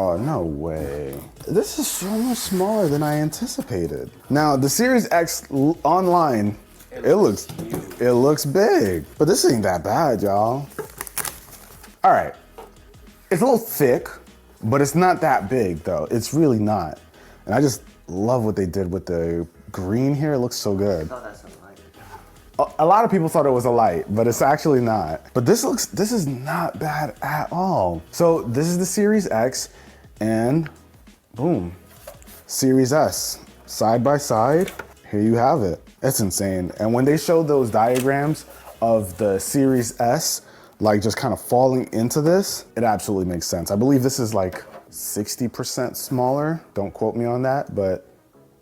Oh, no way. This is so much smaller than I anticipated. Now, the Series X online, it looks big, but this ain't that bad, y'all. All right, it's a little thick, but it's not that big though. It's really not. And I just love what they did with the green here. It looks so good. Oh, that's a light. A lot of people thought it was a light, but it's actually not. But this is not bad at all. So this is the Series X, and boom, Series S. Side by side, here you have it. It's insane. And when they showed those diagrams of the Series S, like just kind of falling into this, it absolutely makes sense. I believe this is like 60% smaller. Don't quote me on that, but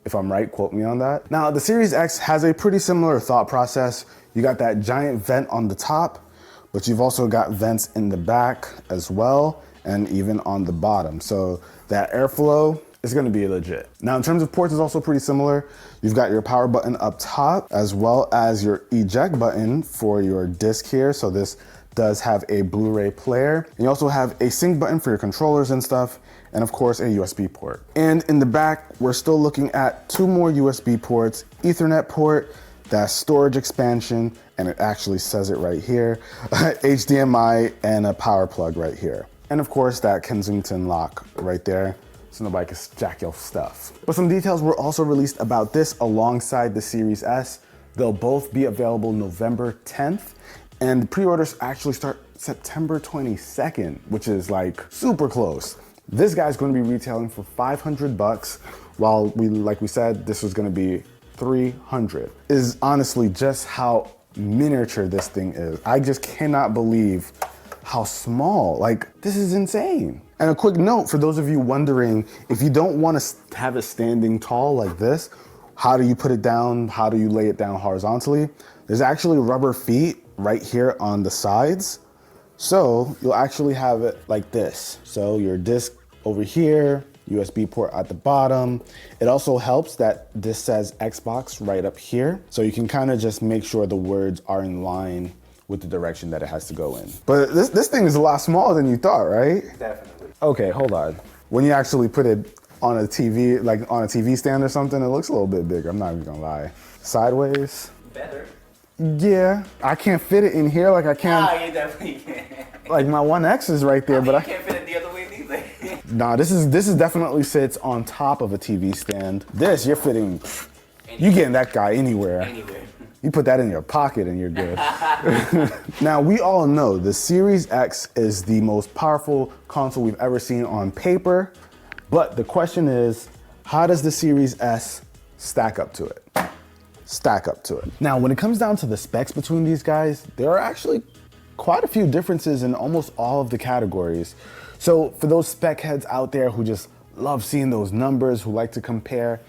if I'm right, quote me on that. Now, the Series X has a pretty similar thought process. You got that giant vent on the top, but you've also got vents in the back as well, and even on the bottom. So that airflow is gonna be legit. Now, in terms of ports, it's also pretty similar. You've got your power button up top, as well as your eject button for your disc here. So this does have a Blu-ray player. And you also have a sync button for your controllers and stuff, and of course a USB port. And in the back, we're still looking at 2 more USB ports, Ethernet port, that's storage expansion, and it actually says it right here, HDMI, and a power plug right here. And of course that Kensington lock right there, so nobody can jack your stuff. But some details were also released about this alongside the Series S. They'll both be available November 10th. And pre-orders actually start September 22nd, which is like super close. This guy's gonna be retailing for 500 bucks, while like we said, this was gonna be 300. Is honestly just how miniature this thing is. I just cannot believe how small, like this is insane. And a quick note for those of you wondering, if you don't wanna have it standing tall like this, how do you put it down? How do you lay it down horizontally? There's actually rubber feet right here on the sides. So you'll actually have it like this. So your disc over here, USB port at the bottom. It also helps that this says Xbox right up here. So you can kind of just make sure the words are in line with the direction that it has to go in. But this thing is a lot smaller than you thought, right? Definitely. Okay, hold on. When you actually put it on a TV, like on a TV stand or something, it looks a little bit bigger. I'm not even gonna lie. Sideways. Better. Yeah, I can't fit it in here like I can. Ah, you definitely can. Like my 1X is right there, but I can't fit it the other way neither. Nah, this is definitely sits on top of a TV stand. This, you're fitting, you getting that guy anywhere. Anywhere. You put that in your pocket and you're good. Now, we all know the Series X is the most powerful console we've ever seen on paper, but the question is, how does the Series S stack up to it? Now, when it comes down to the specs between these guys, there are actually quite a few differences in almost all of the categories. So for those spec heads out there who just love seeing those numbers, who like to compare,